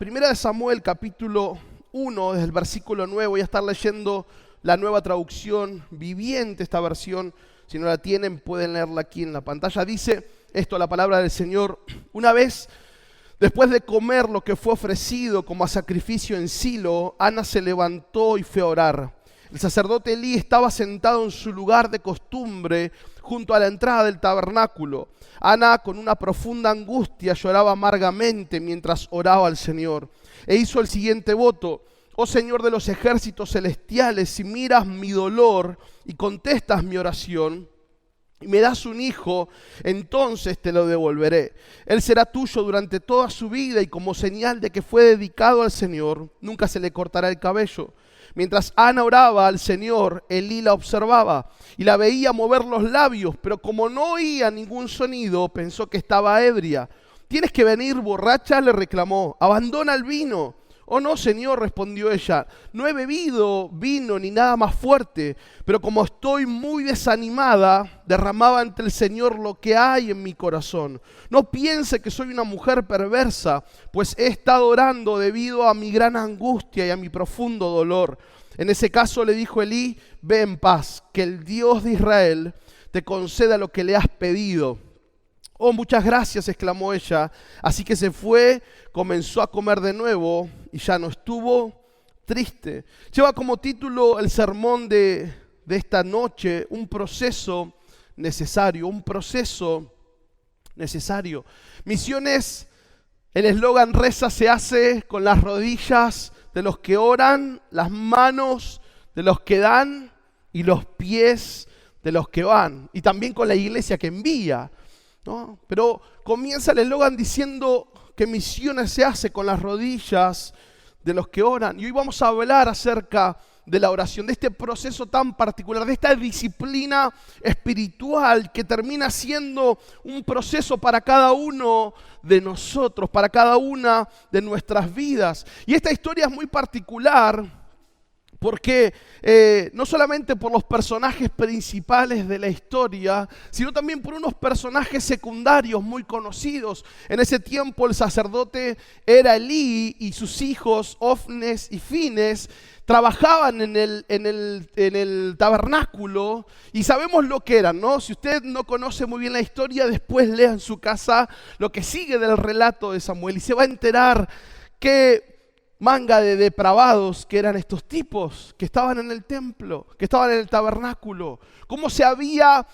Primera de Samuel, capítulo 1, desde el versículo 9. Voy a estar leyendo la Nueva Traducción Viviente, esta versión. Si no la tienen, pueden leerla aquí en la pantalla. Dice esto, la palabra del Señor. Una vez, después de comer lo que fue ofrecido como a sacrificio en Silo, Ana se levantó y fue a orar. El sacerdote Elí estaba sentado en su lugar de costumbre junto a la entrada del tabernáculo. Ana, con una profunda angustia, lloraba amargamente mientras oraba al Señor. E hizo el siguiente voto: Oh Señor de los ejércitos celestiales, si miras mi dolor y contestas mi oración, y me das un hijo, entonces te lo devolveré. Él será tuyo durante toda su vida, y como señal de que fue dedicado al Señor, nunca se le cortará el cabello. Mientras Ana oraba al Señor, Elí la observaba y la veía mover los labios, pero como no oía ningún sonido, pensó que estaba ebria. «¿Tienes que venir borracha?», le reclamó. «Abandona el vino». «Oh no, Señor», respondió ella, «no he bebido vino ni nada más fuerte, pero como estoy muy desanimada, derramaba ante el Señor lo que hay en mi corazón. No piense que soy una mujer perversa, pues he estado orando debido a mi gran angustia y a mi profundo dolor». En ese caso le dijo Elí: «Ve en paz, que el Dios de Israel te conceda lo que le has pedido». «Oh, muchas gracias», exclamó ella. Así que se fue, comenzó a comer de nuevo y ya no estuvo triste. Lleva como título el sermón de esta noche: un proceso necesario, un proceso necesario. Misiones, el eslogan reza: se hace con las rodillas de los que oran, las manos de los que dan y los pies de los que van. Y también con la iglesia que envía, ¿no? Pero comienza el eslogan diciendo que misiones se hace con las rodillas de los que oran. Y hoy vamos a hablar acerca de la oración, de este proceso tan particular, de esta disciplina espiritual que termina siendo un proceso para cada uno de nosotros, para cada una de nuestras vidas. Y esta historia es muy particular porque no solamente por los personajes principales de la historia, sino también por unos personajes secundarios muy conocidos. En ese tiempo el sacerdote era Elí y sus hijos Ofnes y Fines trabajaban en el tabernáculo y sabemos lo que eran, ¿no? Si usted no conoce muy bien la historia, después lea en su casa lo que sigue del relato de Samuel y se va a enterar que manga de depravados que eran estos tipos que estaban en el templo, que estaban en el tabernáculo. Cómo se había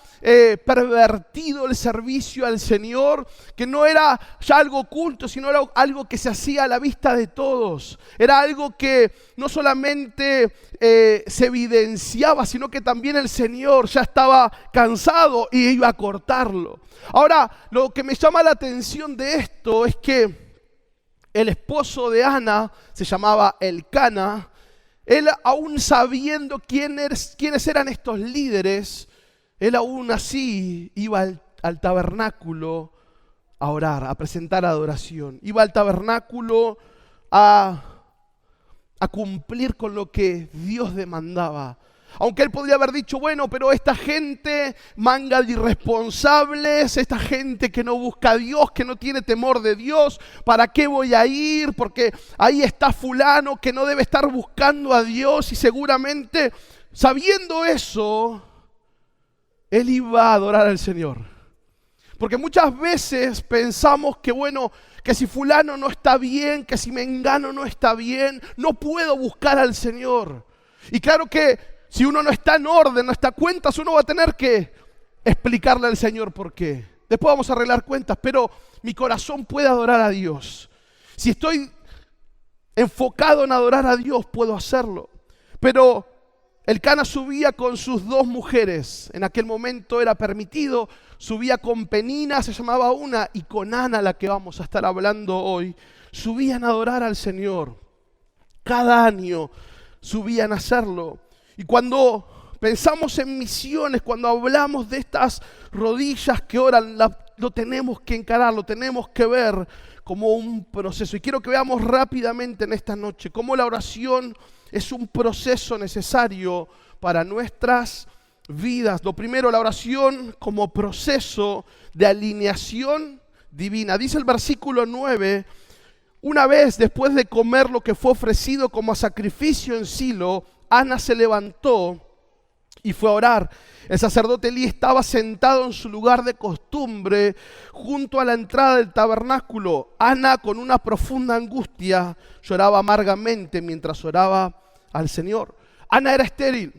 pervertido el servicio al Señor, que no era ya algo oculto, sino era algo que se hacía a la vista de todos. Era algo que no solamente se evidenciaba, sino que también el Señor ya estaba cansado y iba a cortarlo. Ahora, lo que me llama la atención de esto es que el esposo de Ana se llamaba Elcana. Él, aún sabiendo quiénes eran estos líderes, él aún así iba al tabernáculo a orar, a presentar adoración. Iba al tabernáculo a cumplir con lo que Dios demandaba. Aunque él podría haber dicho: bueno, pero esta gente, manga de irresponsables, esta gente que no busca a Dios, que no tiene temor de Dios, ¿para qué voy a ir? Porque ahí está fulano que no debe estar buscando a Dios. Y seguramente, sabiendo eso, él iba a adorar al Señor. Porque muchas veces pensamos que bueno, que si fulano no está bien, que si mengano no está bien, no puedo buscar al Señor. Y claro que si uno no está en orden, no está a cuentas, uno va a tener que explicarle al Señor por qué. Después vamos a arreglar cuentas, pero mi corazón puede adorar a Dios. Si estoy enfocado en adorar a Dios, puedo hacerlo. Pero Elcana subía con sus dos mujeres. En aquel momento era permitido. Subía con Penina, se llamaba una, y con Ana, la que vamos a estar hablando hoy. Subían a adorar al Señor. Cada año subían a hacerlo. Y cuando pensamos en misiones, cuando hablamos de estas rodillas que oran, lo tenemos que encarar, lo tenemos que ver como un proceso. Y quiero que veamos rápidamente en esta noche cómo la oración es un proceso necesario para nuestras vidas. Lo primero, la oración como proceso de alineación divina. Dice el versículo 9: Una vez después de comer lo que fue ofrecido como sacrificio en Silo, Ana se levantó y fue a orar. El sacerdote Elí estaba sentado en su lugar de costumbre junto a la entrada del tabernáculo. Ana, con una profunda angustia, lloraba amargamente mientras oraba al Señor. Ana era estéril.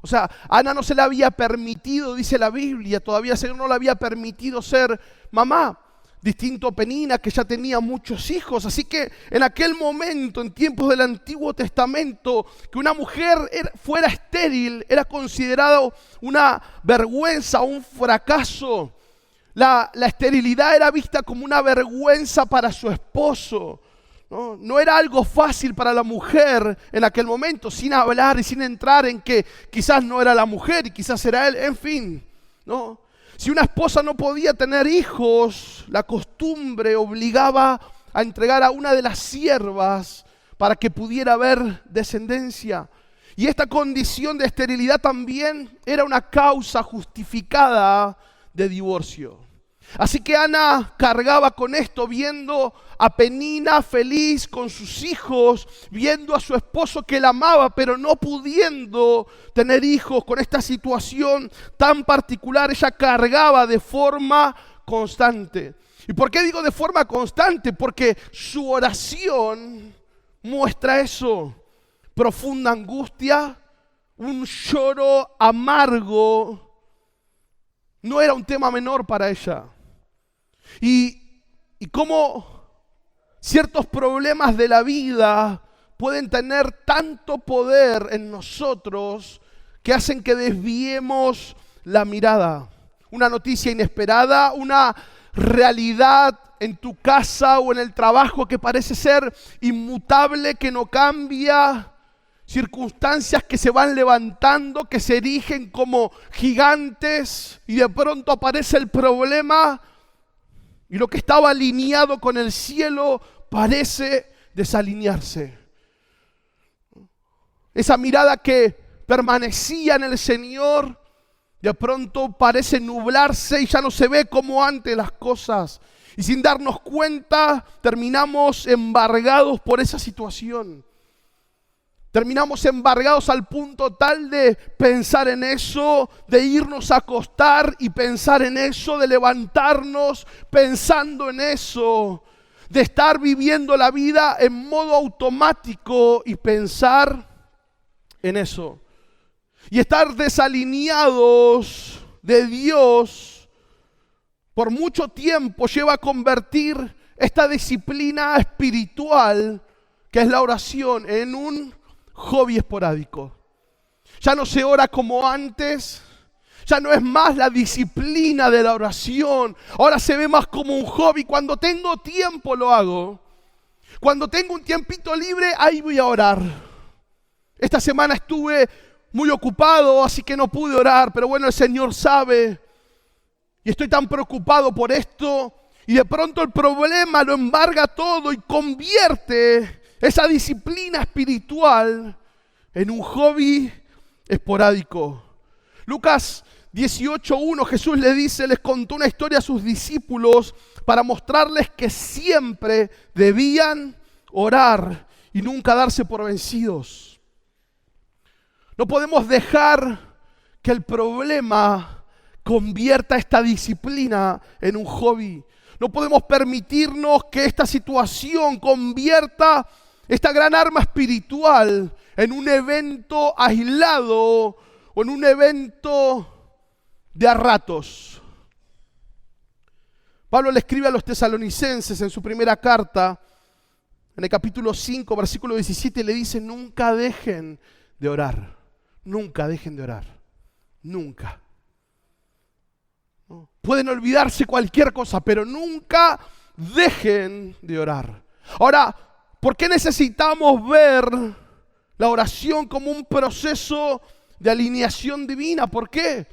O sea, a Ana no se le había permitido, dice la Biblia, todavía el Señor no le había permitido ser mamá. Distinto a Penina, que ya tenía muchos hijos. Así que en aquel momento, en tiempos del Antiguo Testamento, que una mujer fuera estéril era considerado una vergüenza, un fracaso. La esterilidad era vista como una vergüenza para su esposo. No era algo fácil para la mujer en aquel momento, sin hablar y sin entrar en que quizás no era la mujer y quizás era él, en fin, ¿no? Si una esposa no podía tener hijos, la costumbre obligaba a entregar a una de las siervas para que pudiera haber descendencia. Y esta condición de esterilidad también era una causa justificada de divorcio. Así que Ana cargaba con esto, viendo a Penina feliz con sus hijos, viendo a su esposo que la amaba, pero no pudiendo tener hijos. Con esta situación tan particular, ella cargaba de forma constante. ¿Y por qué digo de forma constante? Porque su oración muestra eso: profunda angustia, un lloro amargo. No era un tema menor para ella. Y cómo ciertos problemas de la vida pueden tener tanto poder en nosotros que hacen que desviemos la mirada. Una noticia inesperada, una realidad en tu casa o en el trabajo que parece ser inmutable, que no cambia. Circunstancias que se van levantando, que se erigen como gigantes, y de pronto aparece el problema y lo que estaba alineado con el cielo parece desalinearse. Esa mirada que permanecía en el Señor de pronto parece nublarse y ya no se ve como antes las cosas. Y sin darnos cuenta terminamos embargados por esa situación. Terminamos embargados al punto tal de pensar en eso, de irnos a acostar y pensar en eso, de levantarnos pensando en eso, de estar viviendo la vida en modo automático y pensar en eso. Y estar desalineados de Dios por mucho tiempo lleva a convertir esta disciplina espiritual, que es la oración, en un hobby esporádico. Ya no se ora como antes, ya no es más la disciplina de la oración, ahora se ve más como un hobby. Cuando tengo tiempo lo hago, cuando tengo un tiempito libre, ahí voy a orar. Esta semana estuve muy ocupado, así que no pude orar, pero bueno, el Señor sabe, y estoy tan preocupado por esto, y de pronto el problema lo embarga todo y convierte esa disciplina espiritual en un hobby esporádico. Lucas 18:1, Jesús les contó una historia a sus discípulos para mostrarles que siempre debían orar y nunca darse por vencidos. No podemos dejar que el problema convierta esta disciplina en un hobby. No podemos permitirnos que esta situación convierta esta gran arma espiritual en un evento aislado o en un evento de a ratos. Pablo le escribe a los tesalonicenses en su primera carta, en el capítulo 5, versículo 17, le dice: nunca dejen de orar, nunca dejen de orar, nunca. Pueden olvidarse cualquier cosa, pero nunca dejen de orar. Ahora, ¿por qué necesitamos ver la oración como un proceso de alineación divina? ¿Por qué?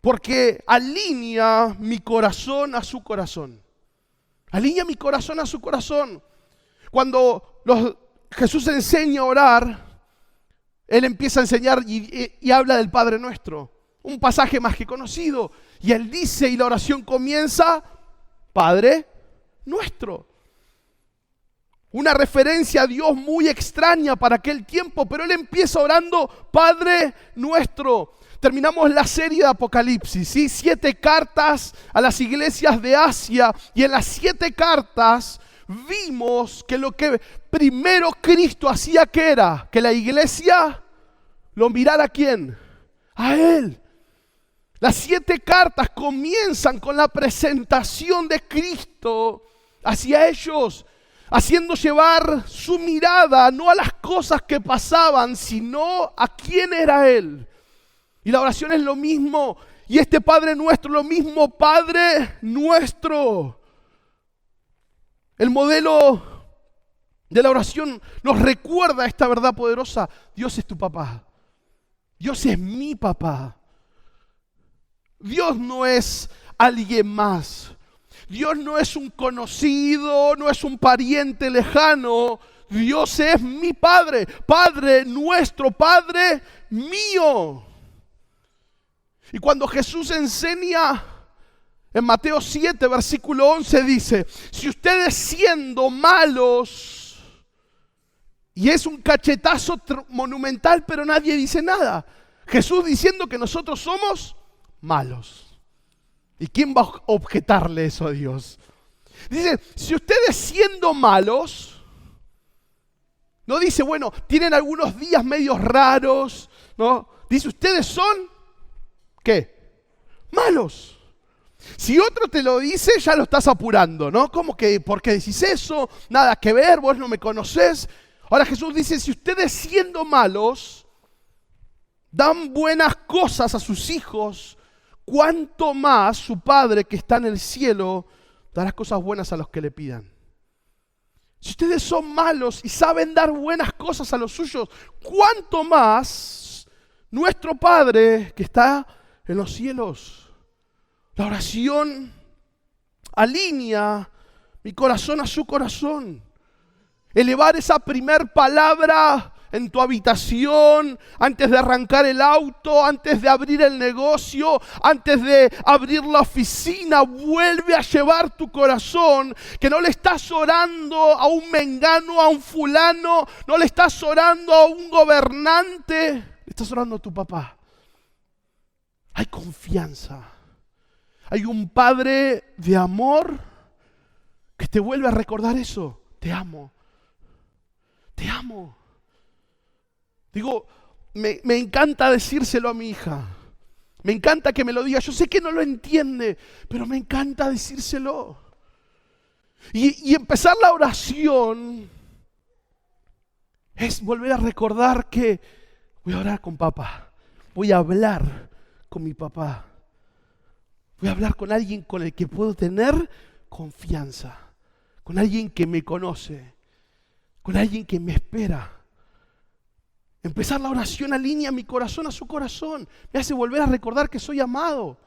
Porque alinea mi corazón a su corazón. Alinea mi corazón a su corazón. Cuando Jesús enseña a orar, Él empieza a enseñar y habla del Padre Nuestro. Un pasaje más que conocido. Y Él dice, y la oración comienza: Padre Nuestro. una referencia a Dios muy extraña para aquel tiempo, pero él empieza orando, Padre nuestro. Terminamos la serie de Apocalipsis, ¿sí? 7 cartas a las iglesias de Asia, y en las 7 cartas vimos que lo que primero Cristo hacía, que era que la iglesia lo mirara ¿a quién? A Él. Las 7 cartas comienzan con la presentación de Cristo hacia ellos, haciendo llevar su mirada no a las cosas que pasaban, sino a quién era Él. Y la oración es lo mismo, y este Padre nuestro, lo mismo, Padre nuestro. El modelo de la oración nos recuerda esta verdad poderosa. Dios es tu papá. Dios es mi papá. Dios no es alguien más. Dios no es un conocido, no es un pariente lejano. Dios es mi Padre, Padre nuestro, Padre mío. Y cuando Jesús enseña en Mateo 7, versículo 11, dice, si ustedes siendo malos, y es un cachetazo monumental, pero nadie dice nada. Jesús diciendo que nosotros somos malos. ¿Y quién va a objetarle eso a Dios? Dice, si ustedes siendo malos, no dice, bueno, tienen algunos días medios raros, no, dice, ustedes son, ¿qué? Malos. Si otro te lo dice, ya lo estás apurando, ¿no? ¿Cómo que, por qué decís eso? Nada que ver, vos no me conocés. Ahora Jesús dice, si ustedes siendo malos, dan buenas cosas a sus hijos, cuánto más su Padre que está en el cielo dará cosas buenas a los que le pidan. Si ustedes son malos y saben dar buenas cosas a los suyos, cuánto más nuestro Padre que está en los cielos. La oración alinea mi corazón a su corazón. Elevar esa primer palabra en tu habitación, antes de arrancar el auto, antes de abrir el negocio, antes de abrir la oficina, vuelve a llevar tu corazón, que no le estás orando a un mengano, a un fulano, no le estás orando a un gobernante, le estás orando a tu papá. Hay confianza, hay un Padre de amor que te vuelve a recordar eso, te amo, te amo. Digo, me encanta decírselo a mi hija. Me encanta que me lo diga. Yo sé que no lo entiende, pero me encanta decírselo. Y empezar la oración es volver a recordar que voy a orar con papá. Voy a hablar con mi papá. Voy a hablar con alguien con el que puedo tener confianza. Con alguien que me conoce. Con alguien que me espera. Empezar la oración alinea mi corazón a su corazón. Me hace volver a recordar que soy amado.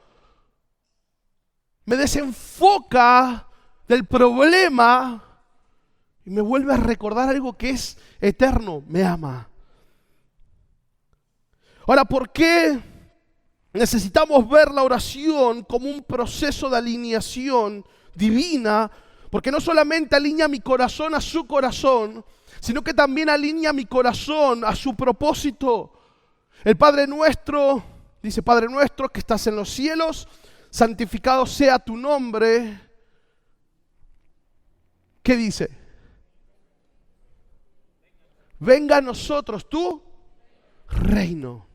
Me desenfoca del problema y me vuelve a recordar algo que es eterno. Me ama. Ahora, ¿por qué necesitamos ver la oración como un proceso de alineación divina? Porque no solamente alinea mi corazón a su corazón, sino que también alinea mi corazón a su propósito. El Padre nuestro, dice, Padre nuestro que estás en los cielos, santificado sea tu nombre. ¿Qué dice? Venga a nosotros tu reino.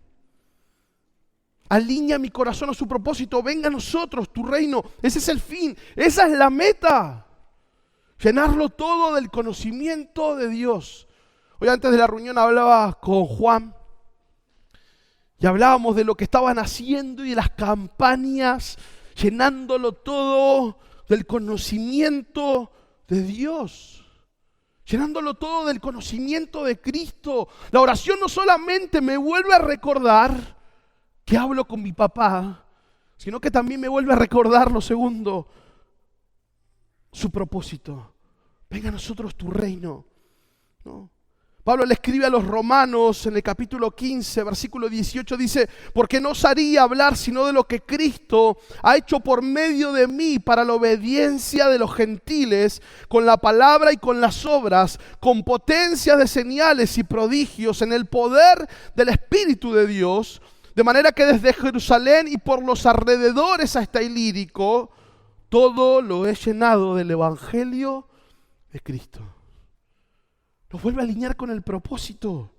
Alinea mi corazón a su propósito. Venga a nosotros tu reino. Ese es el fin. Esa es la meta. Llenarlo todo del conocimiento de Dios. Hoy antes de la reunión hablaba con Juan y hablábamos de lo que estaban haciendo y de las campañas, llenándolo todo del conocimiento de Dios. Llenándolo todo del conocimiento de Cristo. La oración no solamente me vuelve a recordar que hablo con mi papá, sino que también me vuelve a recordar lo segundo, su propósito. Venga a nosotros tu reino, ¿no? Pablo le escribe a los romanos en el capítulo 15, versículo 18, dice: porque no osaría hablar sino de lo que Cristo ha hecho por medio de mí para la obediencia de los gentiles, con la palabra y con las obras, con potencias de señales y prodigios, en el poder del Espíritu de Dios, de manera que desde Jerusalén y por los alrededores hasta Ilírico, todo lo he llenado del Evangelio de Cristo. Nos vuelve a alinear con el propósito.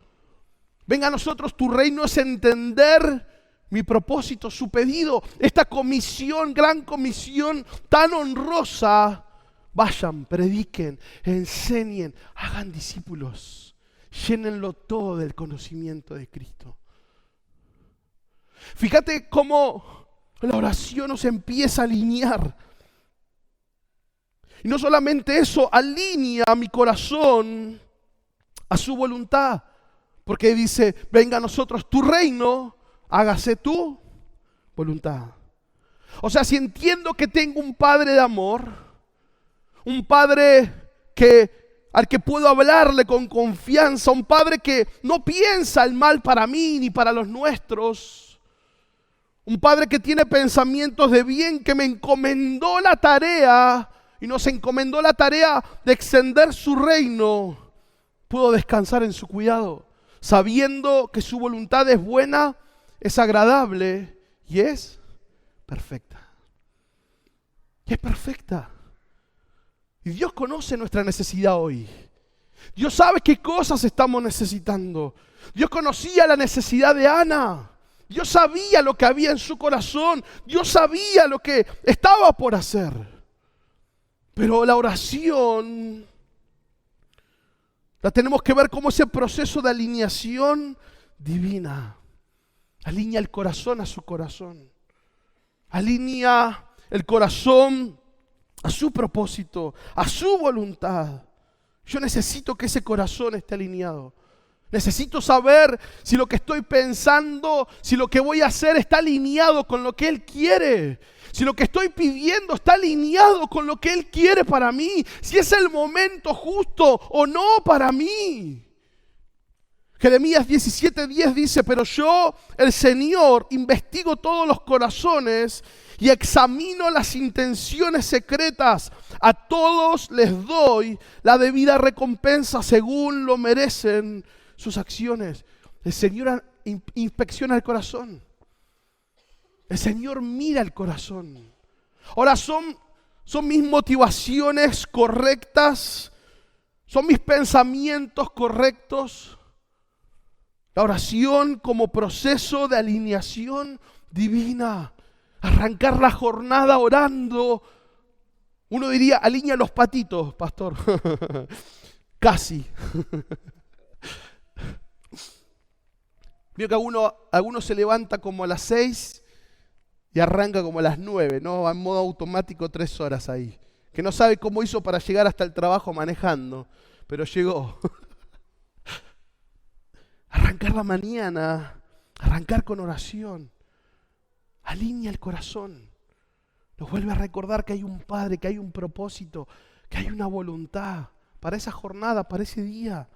Venga a nosotros tu reino, es entender mi propósito, su pedido, esta comisión, gran comisión tan honrosa. Vayan, prediquen, enseñen, hagan discípulos, llénenlo todo del conocimiento de Cristo. Fíjate cómo la oración nos empieza a alinear. Y no solamente eso, alinea mi corazón a su voluntad, porque dice: venga a nosotros tu reino, hágase tu voluntad. O sea, si entiendo que tengo un Padre de amor, un Padre al que puedo hablarle con confianza, un Padre que no piensa el mal para mí ni para los nuestros, un Padre que tiene pensamientos de bien, que me encomendó la tarea y nos encomendó la tarea de extender su reino, puedo descansar en su cuidado, sabiendo que su voluntad es buena, es agradable y es perfecta. Y es perfecta. Y Dios conoce nuestra necesidad hoy. Dios sabe qué cosas estamos necesitando. Dios conocía la necesidad de Ana. Dios sabía lo que había en su corazón. Dios sabía lo que estaba por hacer. Pero la oración la tenemos que ver como ese proceso de alineación divina. Alinea el corazón a su corazón. Alinea el corazón a su propósito, a su voluntad. Yo necesito que ese corazón esté alineado. Necesito saber si lo que estoy pensando, si lo que voy a hacer está alineado con lo que Él quiere. Si lo que estoy pidiendo está alineado con lo que Él quiere para mí. Si es el momento justo o no para mí. Jeremías 17:10 dice: pero yo, el Señor, investigo todos los corazones y examino las intenciones secretas. A todos les doy la debida recompensa según lo merecen sus acciones. El Señor inspecciona el corazón. El Señor mira el corazón. Ahora, ¿son mis motivaciones correctas? ¿Son mis pensamientos correctos? La oración como proceso de alineación divina. Arrancar la jornada orando. Uno diría: alinea los patitos, pastor. Casi. Veo que alguno se levanta como a las 6 y arranca como a las 9, ¿no? Va en modo automático 3 horas ahí. Que no sabe cómo hizo para llegar hasta el trabajo manejando, pero llegó. Arrancar la mañana, arrancar con oración. Alinea el corazón. Nos vuelve a recordar que hay un Padre, que hay un propósito, que hay una voluntad para esa jornada, para ese día.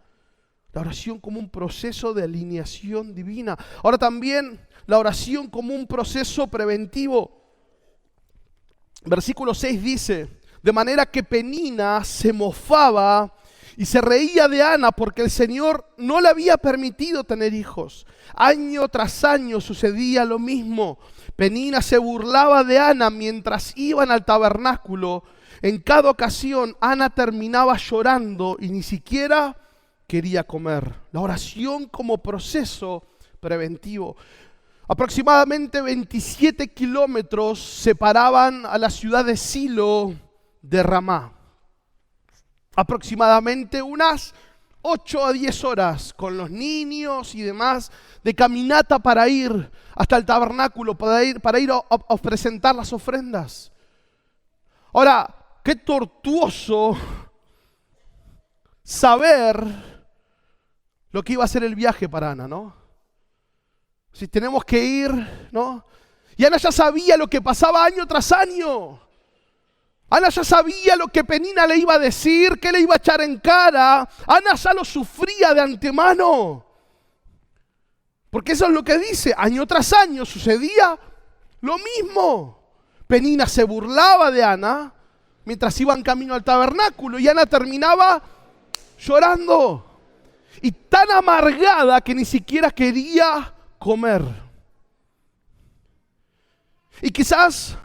La oración como un proceso de alineación divina. Ahora también la oración como un proceso preventivo. Versículo 6 dice: de manera que Penina se mofaba y se reía de Ana porque el Señor no le había permitido tener hijos. Año tras año sucedía lo mismo. Penina se burlaba de Ana mientras iban al tabernáculo. En cada ocasión Ana terminaba llorando y ni siquiera quería comer. La oración como proceso preventivo. Aproximadamente 27 kilómetros separaban a la ciudad de Silo de Ramá. Aproximadamente unas 8 a 10 horas con los niños y demás de caminata para ir hasta el tabernáculo, para ir a presentar las ofrendas. Ahora, qué tortuoso saber lo que iba a ser el viaje para Ana, ¿no? Si tenemos que ir, ¿no? Y Ana ya sabía lo que pasaba año tras año. Ana ya sabía lo que Penina le iba a decir, qué le iba a echar en cara. Ana ya lo sufría de antemano. Porque eso es lo que dice, año tras año sucedía lo mismo. Penina se burlaba de Ana mientras iban camino al tabernáculo y Ana terminaba llorando. Y tan amargada que ni siquiera quería comer. Y quizás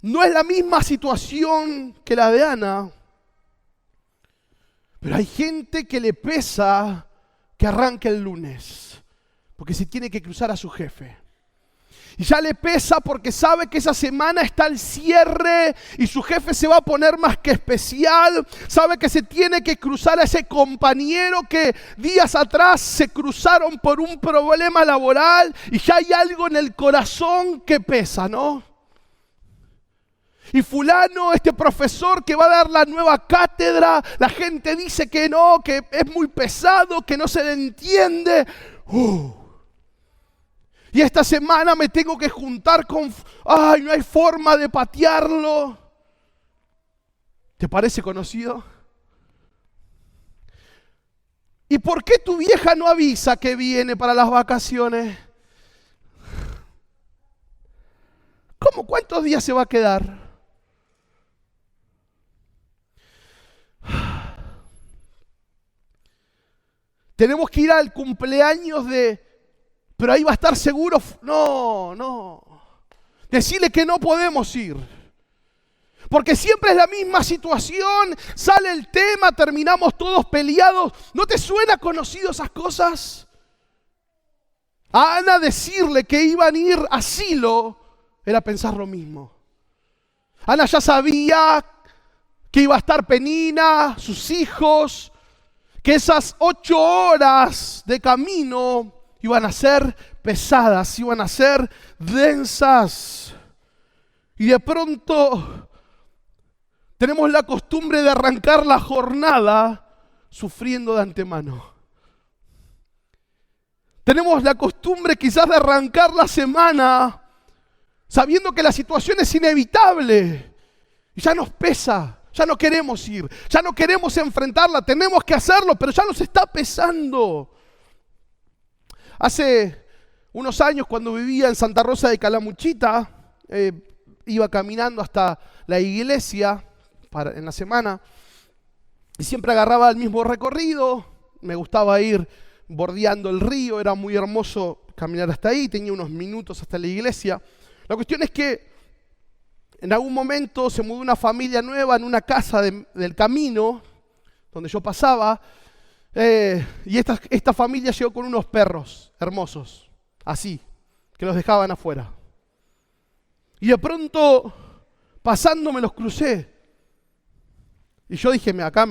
no es la misma situación que la de Ana, pero hay gente que le pesa que arranque el lunes, porque se tiene que cruzar a su jefe. Y ya le pesa porque sabe que esa semana está el cierre y su jefe se va a poner más que especial. Sabe que se tiene que cruzar a ese compañero que días atrás se cruzaron por un problema laboral y ya hay algo en el corazón que pesa, ¿no? Y fulano, este profesor que va a dar la nueva cátedra, la gente dice que no, que es muy pesado, que no se le entiende. Y esta semana me tengo que juntar con... ¡Ay, no hay forma de patearlo! ¿Te parece conocido? ¿Y por qué tu vieja no avisa que viene para las vacaciones? ¿Cómo? ¿Cuántos días se va a quedar? Tenemos que ir al cumpleaños de... Pero ahí va a estar seguro. No. Decirle que no podemos ir. Porque siempre es la misma situación. Sale el tema, terminamos todos peleados. ¿No te suena conocido esas cosas? A Ana decirle que iban a ir a Silo era pensar lo mismo. Ana ya sabía que iba a estar Penina, sus hijos, que esas 8 horas de camino iban a ser pesadas, iban a ser densas. Y de pronto tenemos la costumbre de arrancar la jornada sufriendo de antemano. Tenemos la costumbre quizás de arrancar la semana sabiendo que la situación es inevitable. Y ya nos pesa, ya no queremos ir, ya no queremos enfrentarla, tenemos que hacerlo, pero ya nos está pesando. Hace unos años, cuando vivía en Santa Rosa de Calamuchita, iba caminando hasta la iglesia en la semana y siempre agarraba el mismo recorrido. Me gustaba ir bordeando el río, era muy hermoso caminar hasta ahí, tenía unos minutos hasta la iglesia. La cuestión es que en algún momento se mudó una familia nueva en una casa del camino donde yo pasaba. Y esta familia llegó con unos perros hermosos, así, que los dejaban afuera. Y de pronto, pasando, me los crucé. Y yo dije, acá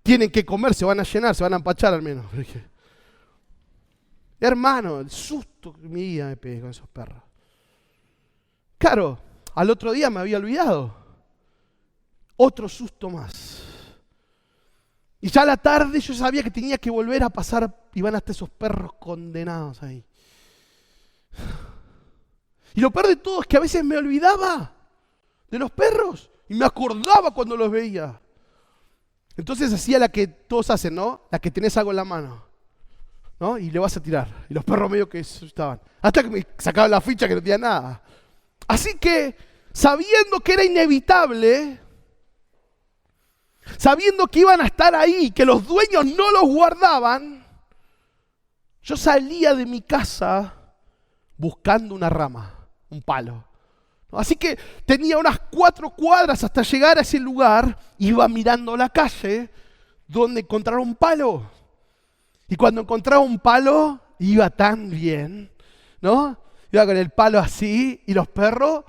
tienen que comer, se van a llenar, se van a empachar al menos. Dije, hermano, el susto que mi vida me pegué con esos perros. Claro, al otro día me había olvidado. Otro susto más. Y ya a la tarde yo sabía que tenía que volver a pasar, y van hasta esos perros condenados ahí. Y lo peor de todo es que a veces me olvidaba de los perros y me acordaba cuando los veía. Entonces hacía la que todos hacen, ¿no? La que tenés algo en la mano, ¿no? Y le vas a tirar. Y los perros medio que estaban. Hasta que me sacaban la ficha que no tenía nada. Así que, sabiendo que era inevitable, sabiendo que iban a estar ahí, que los dueños no los guardaban, yo salía de mi casa buscando una rama, un palo. Así que tenía unas 4 cuadras hasta llegar a ese lugar, iba mirando la calle donde encontrar un palo. Y cuando encontraba un palo, iba tan bien, ¿no? Iba con el palo así, y los perros,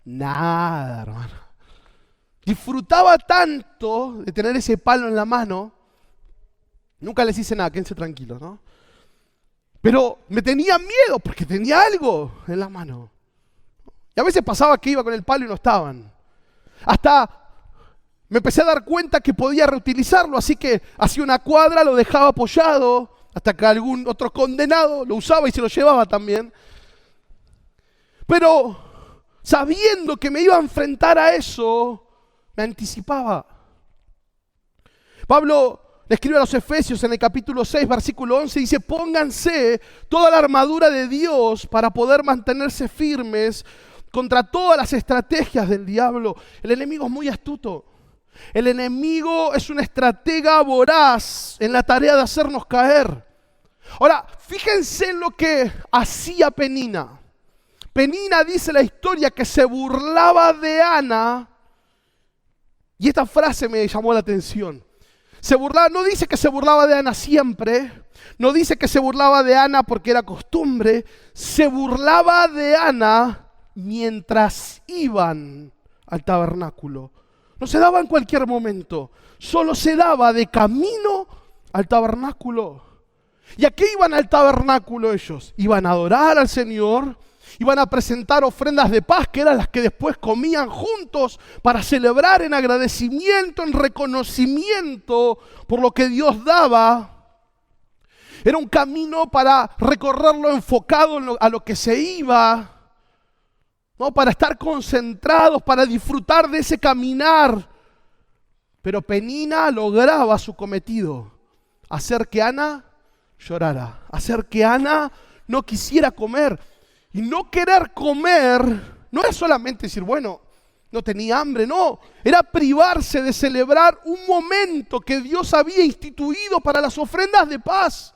nada, hermano. Disfrutaba tanto de tener ese palo en la mano, nunca les hice nada, quédense tranquilos, ¿no? Pero me tenía miedo porque tenía algo en la mano. Y a veces pasaba que iba con el palo y no estaban. Hasta me empecé a dar cuenta que podía reutilizarlo, así que hacía una cuadra, lo dejaba apoyado, hasta que algún otro condenado lo usaba y se lo llevaba también. Pero sabiendo que me iba a enfrentar a eso, me anticipaba. Pablo le escribe a los Efesios en el capítulo 6, versículo 11, dice: pónganse toda la armadura de Dios para poder mantenerse firmes contra todas las estrategias del diablo. El enemigo es muy astuto. El enemigo es un estratega voraz en la tarea de hacernos caer. Ahora, fíjense en lo que hacía Penina. Penina, dice la historia, que se burlaba de Ana. Y esta frase me llamó la atención. Se burlaba, no dice que se burlaba de Ana siempre. No dice que se burlaba de Ana porque era costumbre. Se burlaba de Ana mientras iban al tabernáculo. No se daba en cualquier momento. Solo se daba de camino al tabernáculo. ¿Y a qué iban al tabernáculo ellos? Iban a adorar al Señor. Iban a presentar ofrendas de paz, que eran las que después comían juntos para celebrar en agradecimiento, en reconocimiento por lo que Dios daba. Era un camino para recorrerlo enfocado a lo que se iba, ¿no? Para estar concentrados, para disfrutar de ese caminar. Pero Penina lograba su cometido: hacer que Ana llorara, hacer que Ana no quisiera comer. Y no querer comer no es solamente decir, bueno, no tenía hambre, no. Era privarse de celebrar un momento que Dios había instituido para las ofrendas de paz.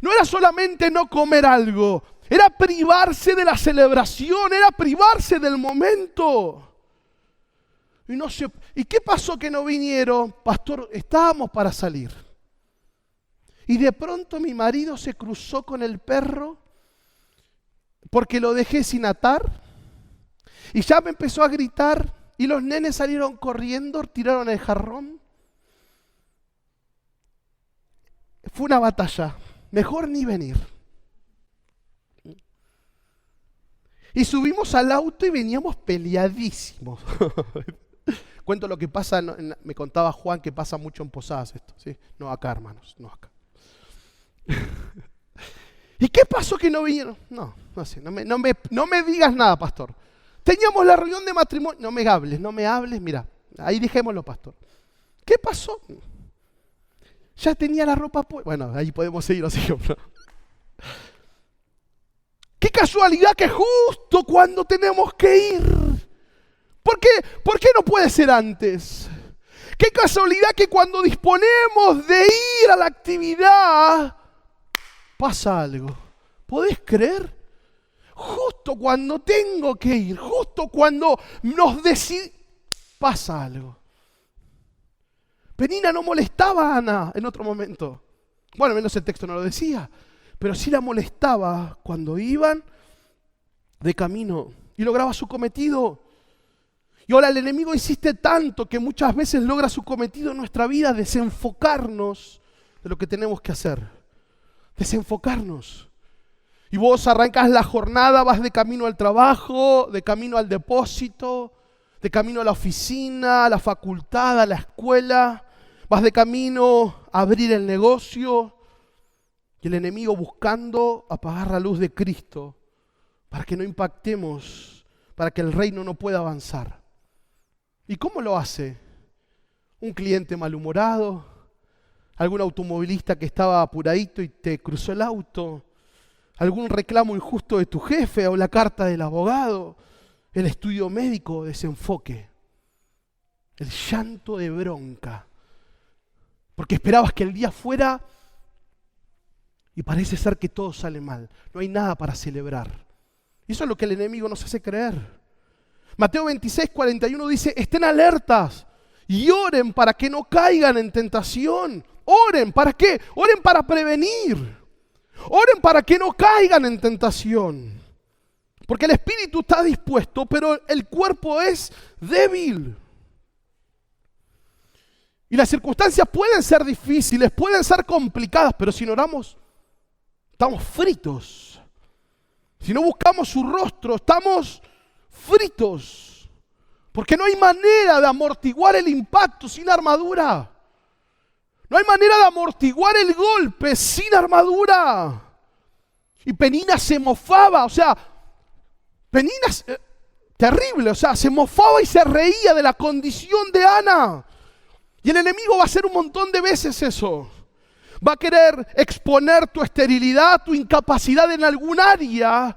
No era solamente no comer algo, era privarse de la celebración, era privarse del momento. Y no sé, ¿y qué pasó que no vinieron? Pastor, estábamos para salir. Y de pronto mi marido se cruzó con el perro porque lo dejé sin atar, y ya me empezó a gritar, y los nenes salieron corriendo, tiraron el jarrón. Fue una batalla, mejor ni venir. Y subimos al auto y veníamos peleadísimos. Cuento lo que pasa, me contaba Juan que pasa mucho en Posadas esto, ¿sí? No acá, hermanos, no acá. ¿Y qué pasó que no vinieron? No sé, no me digas nada, pastor. Teníamos la reunión de matrimonio. No me hables, mira, ahí dejémoslo, pastor. ¿Qué pasó? Ya tenía la ropa puesta. Bueno, ahí podemos seguir así. Qué casualidad que justo cuando tenemos que ir. ¿Por qué no puede ser antes? Qué casualidad que cuando disponemos de ir a la actividad pasa algo. ¿Podés creer? Justo cuando tengo que ir, justo cuando nos decidimos, pasa algo. Penina no molestaba a Ana en otro momento. Bueno, menos el texto no lo decía, pero sí la molestaba cuando iban de camino y lograba su cometido. Y ahora el enemigo insiste tanto que muchas veces logra su cometido en nuestra vida: desenfocarnos de lo que tenemos que hacer. Desenfocarnos. Y vos arrancas la jornada, vas de camino al trabajo, de camino al depósito, de camino a la oficina, a la facultad, a la escuela, vas de camino a abrir el negocio, y el enemigo buscando apagar la luz de Cristo para que no impactemos, para que el reino no pueda avanzar. ¿Y cómo lo hace? Un cliente malhumorado, algún automovilista que estaba apuradito y te cruzó el auto, algún reclamo injusto de tu jefe o la carta del abogado, el estudio médico, desenfoque, el llanto de bronca, porque esperabas que el día fuera y parece ser que todo sale mal, no hay nada para celebrar. Y eso es lo que el enemigo nos hace creer. Mateo 26, 41 dice: estén alertas y oren para que no caigan en tentación. Oren, ¿para qué? Oren para prevenir. Oren para que no caigan en tentación. Porque el espíritu está dispuesto, pero el cuerpo es débil. Y las circunstancias pueden ser difíciles, pueden ser complicadas, pero si no oramos, estamos fritos. Si no buscamos su rostro, estamos fritos. Porque no hay manera de amortiguar el impacto sin armadura. No hay manera de amortiguar el golpe sin armadura. Y Penina se mofaba, o sea, Penina Terrible, o sea, se mofaba y se reía de la condición de Ana. Y el enemigo va a hacer un montón de veces eso. Va a querer exponer tu esterilidad, tu incapacidad en algún área.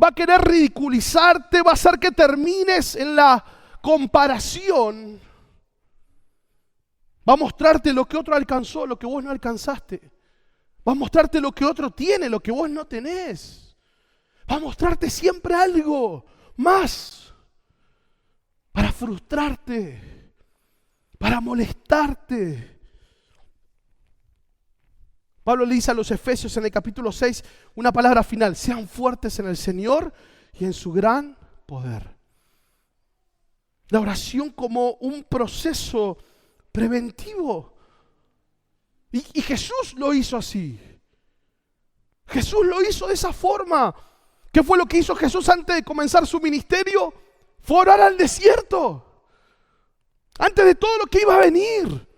Va a querer ridiculizarte, va a hacer que termines en la comparación. Va a mostrarte lo que otro alcanzó, lo que vos no alcanzaste. Va a mostrarte lo que otro tiene, lo que vos no tenés. Va a mostrarte siempre algo más para frustrarte, para molestarte. Pablo le dice a los Efesios en el capítulo 6 una palabra final: sean fuertes en el Señor y en su gran poder. La oración como un proceso preventivo. Y Jesús lo hizo así. Jesús lo hizo de esa forma. ¿Qué fue lo que hizo Jesús antes de comenzar su ministerio? Fue orar al desierto. Antes de todo lo que iba a venir.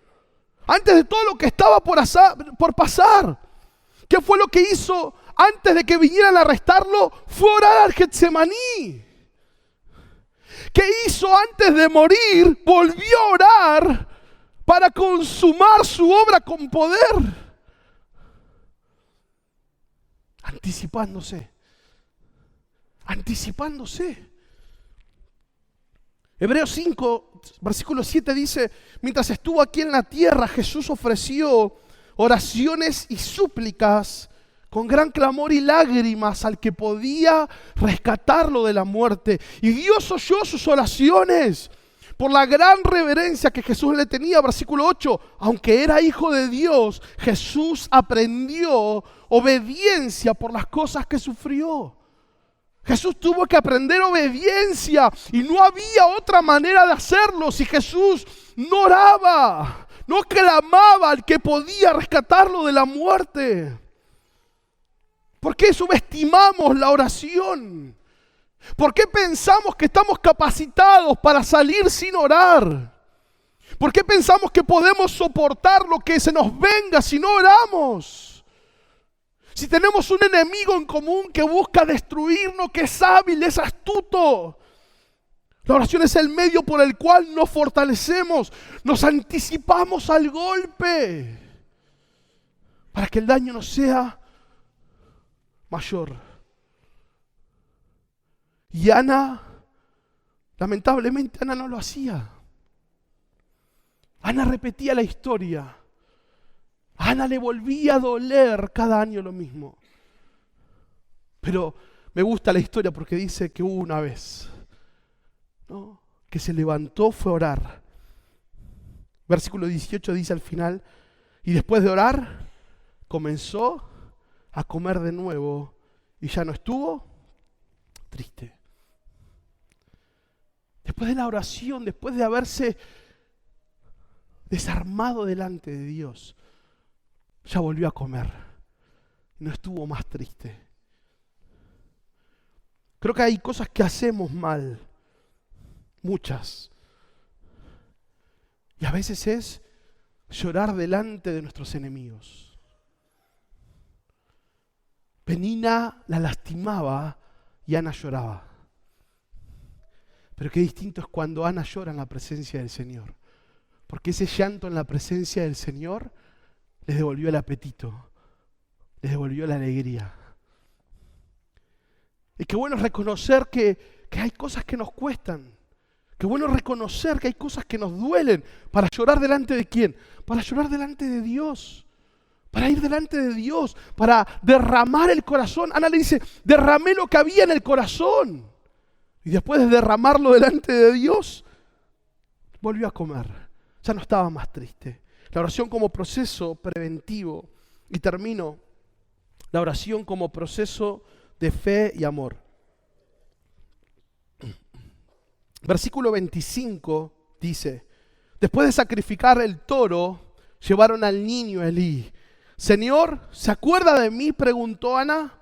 Antes de todo lo que estaba por pasar. ¿Qué fue lo que hizo antes de que vinieran a arrestarlo? Fue orar al Getsemaní. ¿Qué hizo antes de morir? Volvió a orar para consumar su obra con poder. Anticipándose. Hebreos 5, versículo 7 dice: mientras estuvo aquí en la tierra, Jesús ofreció oraciones y súplicas con gran clamor y lágrimas al que podía rescatarlo de la muerte. Y Dios oyó sus oraciones por la gran reverencia que Jesús le tenía. Versículo 8, aunque era hijo de Dios, Jesús aprendió obediencia por las cosas que sufrió. Jesús tuvo que aprender obediencia y no había otra manera de hacerlo. Si Jesús no oraba, no clamaba al que podía rescatarlo de la muerte. ¿Por qué subestimamos la oración? ¿Por qué pensamos que estamos capacitados para salir sin orar? ¿Por qué pensamos que podemos soportar lo que se nos venga si no oramos? Si tenemos un enemigo en común que busca destruirnos, que es hábil, es astuto. La oración es el medio por el cual nos fortalecemos, nos anticipamos al golpe, para que el daño no sea mayor. Y Ana, lamentablemente Ana no lo hacía. Ana repetía la historia. A Ana le volvía a doler cada año lo mismo. Pero me gusta la historia porque dice que hubo una vez, ¿no?, que se levantó, fue a orar. Versículo 18 dice al final: y después de orar, comenzó a comer de nuevo y ya no estuvo triste. Después de la oración, después de haberse desarmado delante de Dios, ya volvió a comer. No estuvo más triste. Creo que hay cosas que hacemos mal, muchas. Y a veces es llorar delante de nuestros enemigos. Penina la lastimaba y Ana lloraba. Pero qué distinto es cuando Ana llora en la presencia del Señor. Porque ese llanto en la presencia del Señor les devolvió el apetito, les devolvió la alegría. Y qué bueno es reconocer que hay cosas que nos cuestan. Qué bueno es reconocer que hay cosas que nos duelen. ¿Para llorar delante de quién? Para llorar delante de Dios. Para ir delante de Dios, para derramar el corazón. Ana le dice: derramé lo que había en el corazón. Y después de derramarlo delante de Dios, volvió a comer. Ya no estaba más triste. La oración como proceso preventivo. Y termino. La oración como proceso de fe y amor. Versículo 25 dice: después de sacrificar el toro, llevaron al niño Elí. Señor, ¿se acuerda de mí?, preguntó Ana.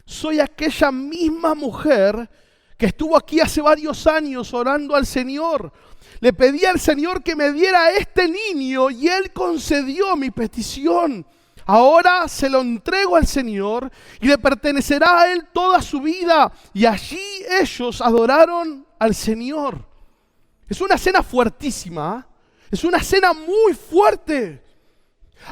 Soy aquella misma mujer que estuvo aquí hace varios años orando al Señor. Le pedí al Señor que me diera a este niño y Él concedió mi petición. Ahora se lo entrego al Señor y le pertenecerá a Él toda su vida. Y allí ellos adoraron al Señor. Es una escena fuertísima, ¿eh? Es una escena muy fuerte.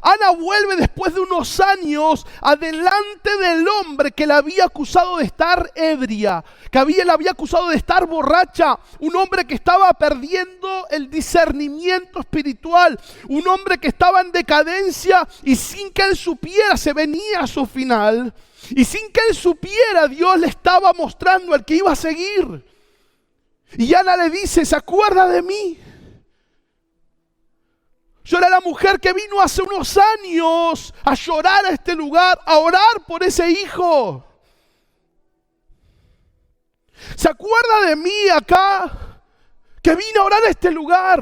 Ana vuelve después de unos años adelante del hombre que la había acusado de estar ebria, la había acusado de estar borracha, un hombre que estaba perdiendo el discernimiento espiritual, un hombre que estaba en decadencia y sin que él supiera se venía a su final. Y sin que él supiera, Dios le estaba mostrando al que iba a seguir. Y Ana le dice, ¿se acuerda de mí? Yo era la mujer que vino hace unos años a llorar a este lugar, a orar por ese hijo. ¿Se acuerda de mí acá? Que vine a orar a este lugar.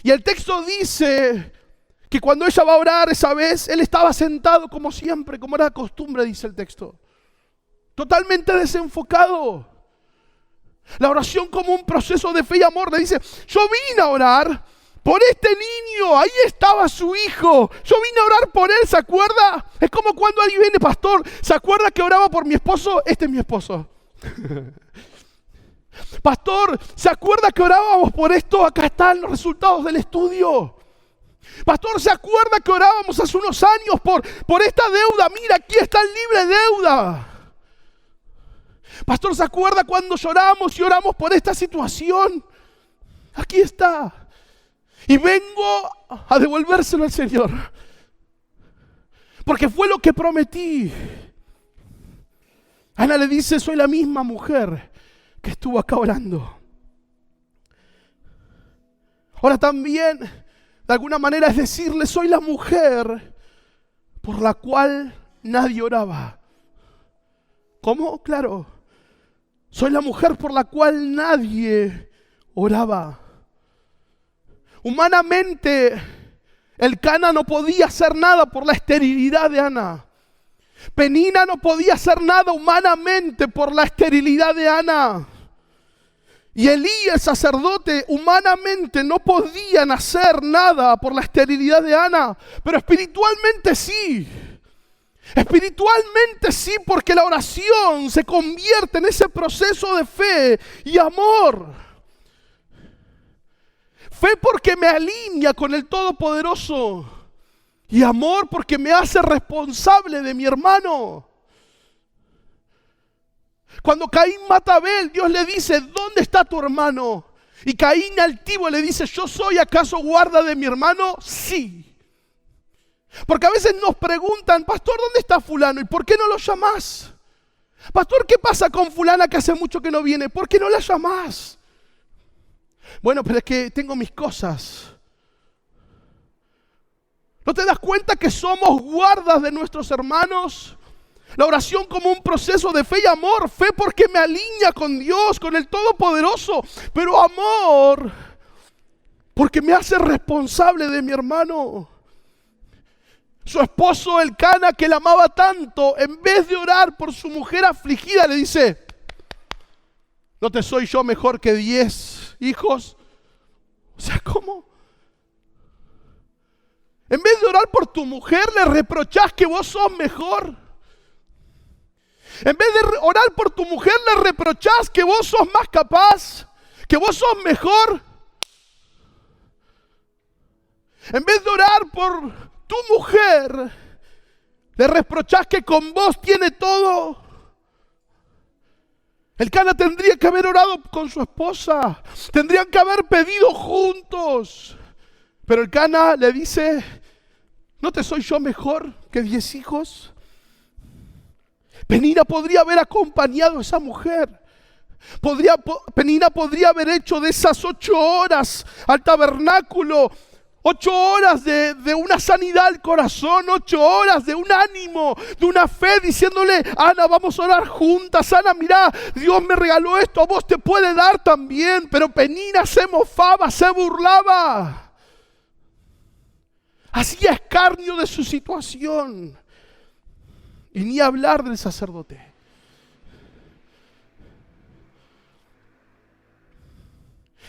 Y el texto dice que cuando ella va a orar esa vez, él estaba sentado como siempre, como era costumbre, dice el texto. Totalmente desenfocado. La oración como un proceso de fe y amor. Le dice, yo vine a orar por este niño, ahí estaba su hijo. Yo vine a orar por él, ¿se acuerda? Es como cuando alguien viene, pastor, ¿se acuerda que oraba por mi esposo? Este es mi esposo. Pastor, ¿se acuerda que orábamos por esto? Acá están los resultados del estudio. Pastor, ¿se acuerda que orábamos hace unos años por esta deuda? Mira, aquí está el libre deuda. Pastor, ¿se acuerda cuando lloramos y oramos por esta situación? Aquí está. Y vengo a devolvérselo al Señor. Porque fue lo que prometí. Ana le dice, soy la misma mujer que estuvo acá orando. Ahora también, de alguna manera, es decirle, soy la mujer por la cual nadie oraba. ¿Cómo? Claro. Soy la mujer por la cual nadie oraba. Humanamente, Elcana no podía hacer nada por la esterilidad de Ana. Penina no podía hacer nada humanamente por la esterilidad de Ana. Y Elí, el sacerdote, humanamente no podían hacer nada por la esterilidad de Ana. Pero espiritualmente sí. Espiritualmente sí, porque la oración se convierte en ese proceso de fe y amor. Fe porque me alinea con el Todopoderoso. Y amor porque me hace responsable de mi hermano. Cuando Caín mata a Abel, Dios le dice, ¿dónde está tu hermano? Y Caín altivo le dice, ¿yo soy acaso guarda de mi hermano? Sí. Porque a veces nos preguntan, pastor, ¿dónde está fulano? ¿Y por qué no lo llamás? Pastor, ¿qué pasa con fulana que hace mucho que no viene? ¿Por qué no la llamás? Bueno, pero es que tengo mis cosas. ¿No te das cuenta que somos guardas de nuestros hermanos? La oración como un proceso de fe y amor. Fe porque me alinea con Dios, con el Todopoderoso. Pero amor porque me hace responsable de mi hermano. Su esposo Elcana, que la amaba tanto, en vez de orar por su mujer afligida, le dice, ¿no te soy yo mejor que 10 hijos? O sea, ¿cómo? En vez de orar por tu mujer, le reprochás que vos sos mejor. En vez de orar por tu mujer, le reprochás que vos sos más capaz, que vos sos mejor. En vez de orar por tu mujer, le reprochás que con vos tiene todo. Elcana tendría que haber orado con su esposa. Tendrían que haber pedido juntos. Pero Elcana le dice, ¿no te soy yo mejor que 10 hijos? Penina podría haber acompañado a esa mujer. Penina podría haber hecho de esas 8 horas al tabernáculo 8 horas de una sanidad al corazón, 8 horas de un ánimo, de una fe, diciéndole, Ana, vamos a orar juntas. Ana, mirá, Dios me regaló esto, a vos te puede dar también. Pero Penina se mofaba, se burlaba. Hacía escarnio de su situación. Y ni hablar del sacerdote.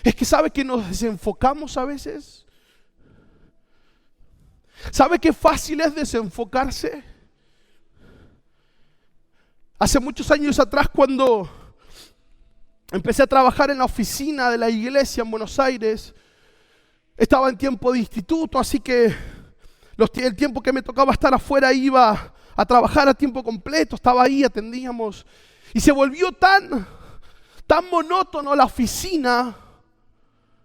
Es que sabe que nos desenfocamos a veces. ¿Sabe qué fácil es desenfocarse? Hace muchos años atrás, cuando empecé a trabajar en la oficina de la iglesia en Buenos Aires, estaba en tiempo de instituto, así que el tiempo que me tocaba estar afuera iba a trabajar a tiempo completo, estaba ahí, atendíamos. Y se volvió tan monótono la oficina,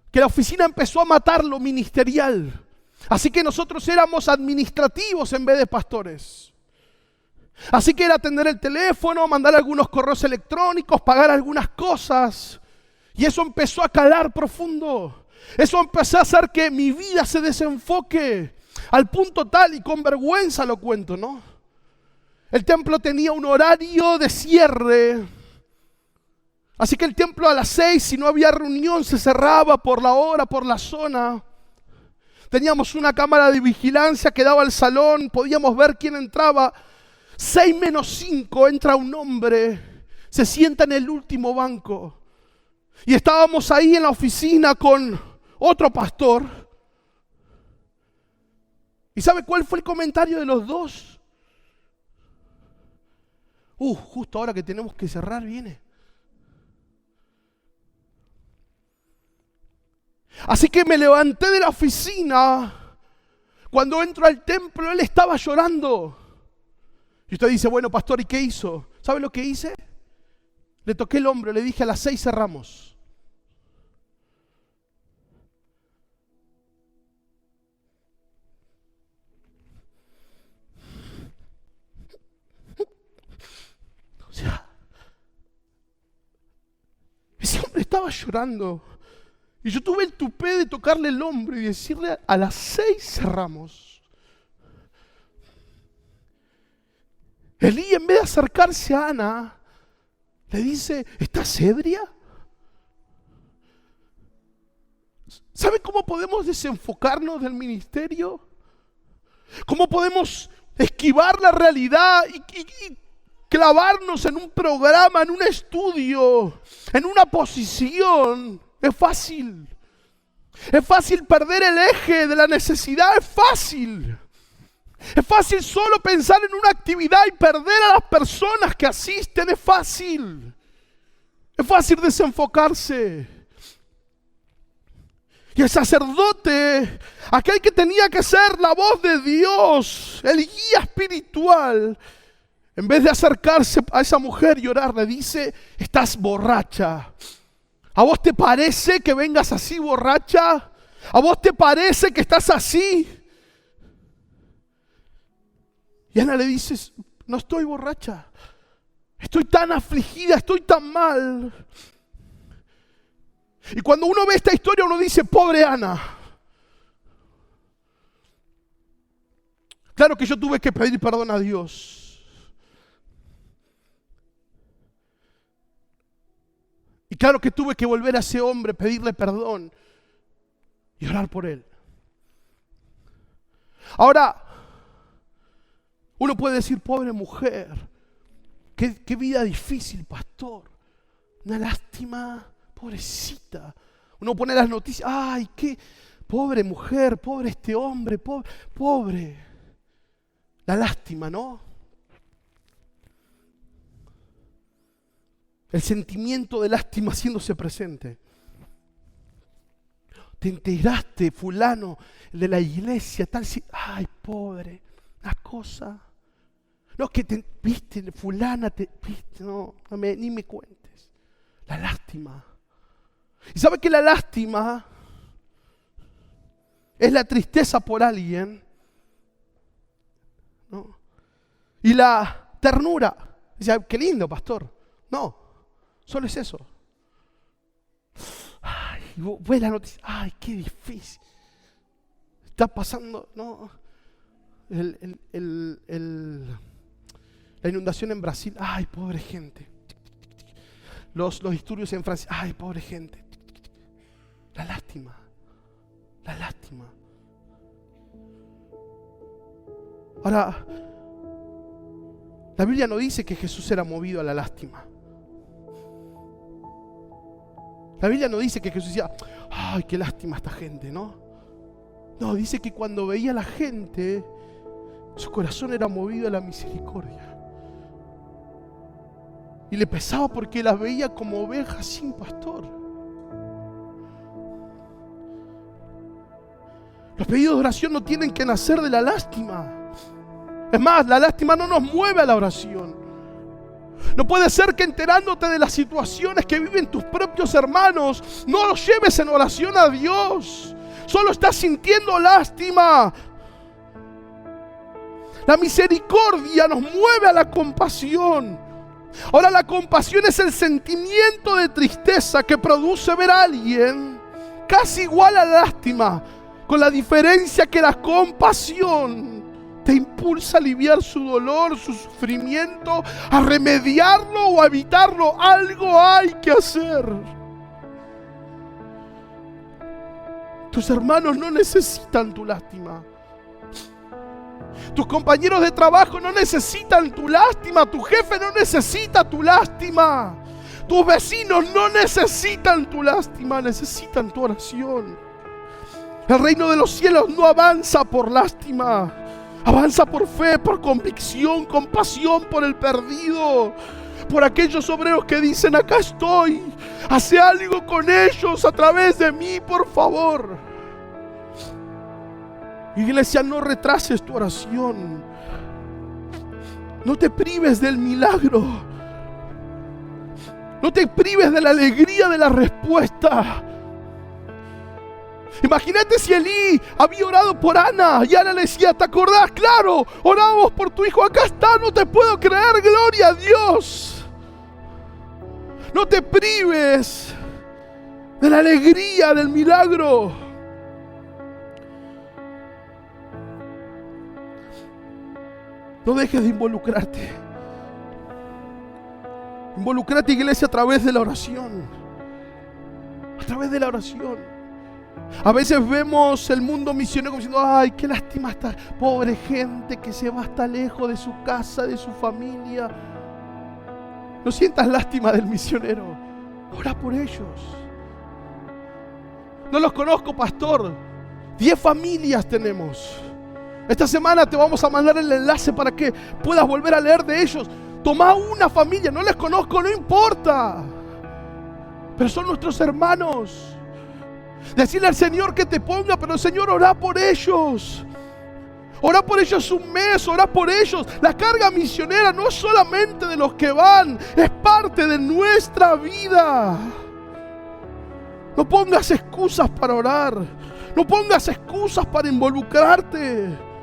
que la oficina empezó a matar lo ministerial. Así que nosotros éramos administrativos en vez de pastores. Así que era atender el teléfono, mandar algunos correos electrónicos, pagar algunas cosas. Y eso empezó a calar profundo. Eso empezó a hacer que mi vida se desenfoque. Al punto tal, y con vergüenza lo cuento, ¿no? El templo tenía un horario de cierre. Así que el templo a las 6, si no había reunión, se cerraba por la hora, por la zona. Teníamos una cámara de vigilancia que daba al salón, podíamos ver quién entraba. 6 menos 5 entra un hombre, se sienta en el último banco. Y estábamos ahí en la oficina con otro pastor. ¿Y sabe cuál fue el comentario de los dos? Justo ahora que tenemos que cerrar viene. Así que me levanté de la oficina. Cuando entro al templo, él estaba llorando. Y usted dice, bueno, pastor, ¿y qué hizo? ¿Sabe lo que hice? Le toqué el hombro, le dije, a las 6 cerramos. O sea, ese hombre estaba llorando. Y yo tuve el tupé de tocarle el hombro y decirle, a las 6 cerramos. Elí, en vez de acercarse a Ana, le dice, ¿estás ebria? ¿Sabe cómo podemos desenfocarnos del ministerio? ¿Cómo podemos esquivar la realidad y clavarnos en un programa, en un estudio, en una posición? Es fácil. Es fácil perder el eje de la necesidad, es fácil. Es fácil solo pensar en una actividad y perder a las personas que asisten, es fácil. Es fácil desenfocarse. Y el sacerdote, aquel que tenía que ser la voz de Dios, el guía espiritual, en vez de acercarse a esa mujer y orar, le dice, estás borracha. ¿A vos te parece que vengas así borracha? ¿A vos te parece que estás así? Y Ana le dice, no estoy borracha. Estoy tan afligida, estoy tan mal. Y cuando uno ve esta historia, uno dice, pobre Ana. Claro que yo tuve que pedir perdón a Dios. Y claro que tuve que volver a ese hombre, pedirle perdón y orar por él. Ahora, uno puede decir, pobre mujer, qué vida difícil, pastor. Una lástima, pobrecita. Uno pone las noticias, ay, qué pobre mujer, pobre este hombre, pobre. La lástima, ¿no? El sentimiento de lástima haciéndose presente. Te enteraste, fulano, de la iglesia, tal, ay, pobre, una cosa. No, que viste, fulana, viste, no, ni me cuentes. La lástima. ¿Y sabe que la lástima es la tristeza por alguien? ¿No? Y la ternura. Dice, qué lindo, pastor. No, solo es eso. Ay, ves la noticia, ay, qué difícil. Está pasando, no. La inundación en Brasil, ay, pobre gente. Los disturbios en Francia, ay, pobre gente. La lástima, la lástima. Ahora, la Biblia no dice que Jesús era movido a la lástima. La Biblia no dice que Jesús decía, ay, qué lástima esta gente, ¿no? No, dice que cuando veía a la gente, su corazón era movido a la misericordia. Y le pesaba porque las veía como ovejas sin pastor. Los pedidos de oración no tienen que nacer de la lástima. Es más, la lástima no nos mueve a la oración. No puede ser que enterándote de las situaciones que viven tus propios hermanos, no los lleves en oración a Dios. Solo estás sintiendo lástima. La misericordia nos mueve a la compasión. Ahora, la compasión es el sentimiento de tristeza que produce ver a alguien casi igual a la lástima, con la diferencia que la compasión te impulsa a aliviar su dolor, su sufrimiento, a remediarlo o a evitarlo. Algo hay que hacer. Tus hermanos no necesitan tu lástima. Tus compañeros de trabajo no necesitan tu lástima. Tu jefe no necesita tu lástima. Tus vecinos no necesitan tu lástima, necesitan tu oración. El reino de los cielos no avanza por lástima. Avanza por fe, por convicción, compasión por el perdido. Por aquellos obreros que dicen: acá estoy, hace algo con ellos a través de mí, por favor. Iglesia, no retrases tu oración. No te prives del milagro. No te prives de la alegría de la respuesta. Imagínate si Elí había orado por Ana y Ana le decía: ¿te acordás? Claro, orábamos por tu hijo, acá está, no te puedo creer, gloria a Dios. No te prives de la alegría del milagro. No dejes de involucrarte. Involucrate, iglesia, a través de la oración. A través de la oración. A veces vemos el mundo misionero como diciendo: ay, qué lástima esta pobre gente que se va hasta lejos de su casa, de su familia. No sientas lástima del misionero. Ora por ellos. No los conozco, pastor. 10 familias tenemos. Esta semana te vamos a mandar el enlace para que puedas volver a leer de ellos. Toma una familia, no les conozco, no importa. Pero son nuestros hermanos. Decirle al Señor que te ponga, pero Señor, orá por ellos. Orá por ellos un mes, orá por ellos. La carga misionera no es solamente de los que van, es parte de nuestra vida. No pongas excusas para orar. No pongas excusas para involucrarte.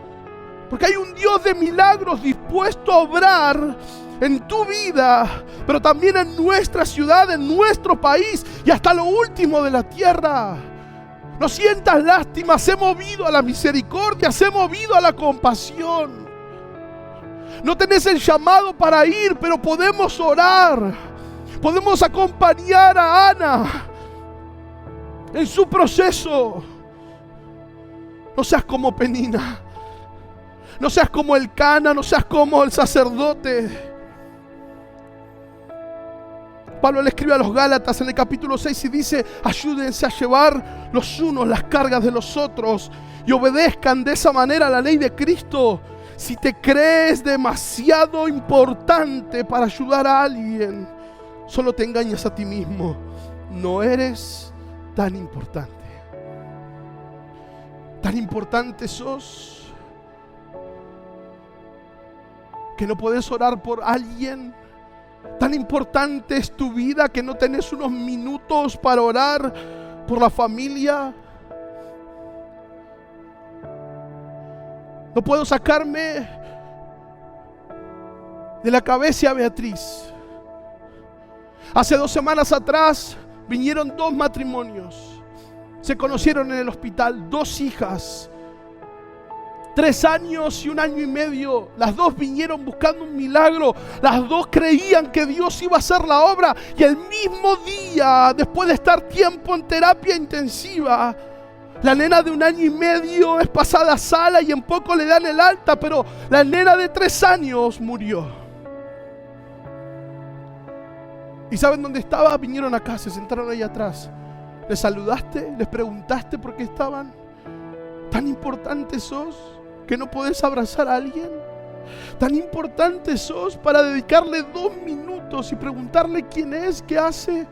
Porque hay un Dios de milagros dispuesto a obrar en tu vida, pero también en nuestra ciudad, en nuestro país y hasta lo último de la tierra. No sientas lástima, sé movido a la misericordia, sé movido a la compasión. No tenés el llamado para ir, pero podemos orar. Podemos acompañar a Ana en su proceso. No seas como Penina. No seas como el Cana, no seas como el sacerdote. Pablo le escribe a los Gálatas en el capítulo 6 y dice: ayúdense a llevar los unos las cargas de los otros y obedezcan de esa manera a la ley de Cristo. Si te crees demasiado importante para ayudar a alguien, solo te engañas a ti mismo. No eres tan importante. Tan importante sos que no podés orar por alguien. Tan importante es tu vida que no tenés unos minutos para orar por la familia. No puedo sacarme de la cabeza a Beatriz. Hace 2 semanas atrás vinieron 2 matrimonios. Se conocieron en el hospital, 2 hijas. 3 años y 1 año y medio. Las 2 vinieron buscando un milagro. Las 2 creían que Dios iba a hacer la obra. Y el mismo día, después de estar tiempo en terapia intensiva, la nena de 1 año y medio es pasada a sala y en poco le dan el alta. Pero la nena de 3 años murió. ¿Y saben dónde estaba? Vinieron acá, se sentaron ahí atrás. ¿Les saludaste? ¿Les preguntaste por qué estaban? Tan importante sos que no podés abrazar a alguien. Tan importante sos para dedicarle 2 minutos y preguntarle quién es, qué hace,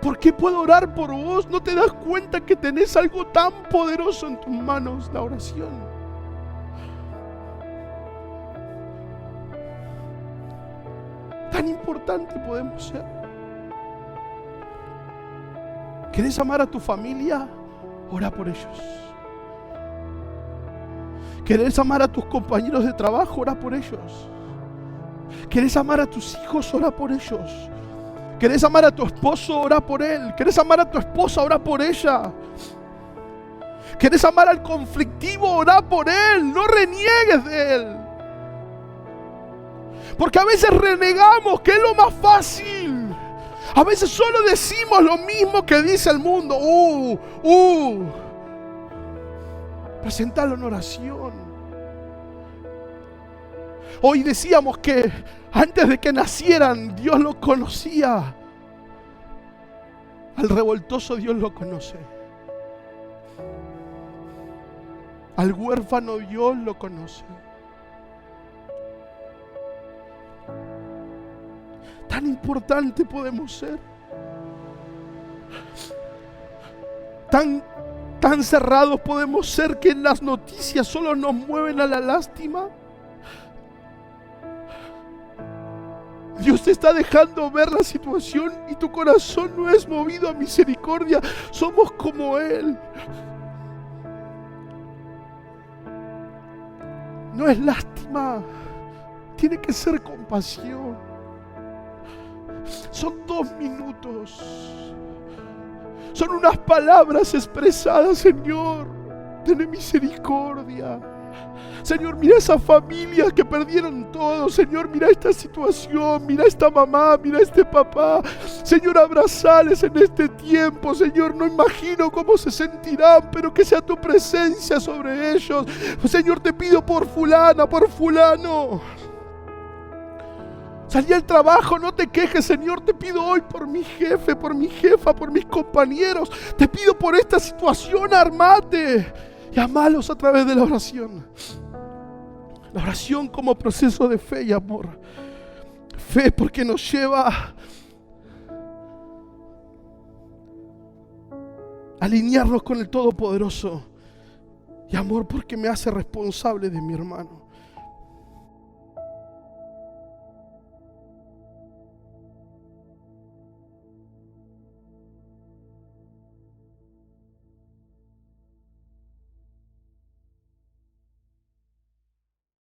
por qué puedo orar por vos. ¿No te das cuenta que tenés algo tan poderoso en tus manos, la oración? Tan importante podemos ser. ¿Querés amar a tu familia? Ora por ellos. ¿Querés amar a tus compañeros de trabajo? Ora por ellos. ¿Querés amar a tus hijos? Ora por ellos. ¿Querés amar a tu esposo? Ora por él. ¿Querés amar a tu esposa? Ora por ella. ¿Querés amar al conflictivo? Ora por él. No reniegues de él. Porque a veces renegamos, que es lo más fácil. A veces solo decimos lo mismo que dice el mundo. Presentalo en oración. Hoy decíamos que antes de que nacieran Dios lo conocía. Al revoltoso Dios lo conoce. Al huérfano Dios lo conoce. Tan importante podemos ser. Tan cerrados podemos ser que en las noticias solo nos mueven a la lástima. Dios te está dejando ver la situación y tu corazón no es movido a misericordia. Somos como Él. No es lástima, tiene que ser compasión. Son 2 minutos. Son unas palabras expresadas, Señor, ten misericordia. Señor, mira esas familias que perdieron todo. Señor, mira esta situación, mira esta mamá, mira este papá. Señor, abrazales en este tiempo. Señor, no imagino cómo se sentirán, pero que sea tu presencia sobre ellos. Señor, te pido por fulana, por fulano. Salí al trabajo, no te quejes, Señor. Te pido hoy por mi jefe, por mi jefa, por mis compañeros. Te pido por esta situación, armate y amalos a través de la oración. La oración como proceso de fe y amor. Fe porque nos lleva a alinearnos con el Todopoderoso. Y amor porque me hace responsable de mi hermano.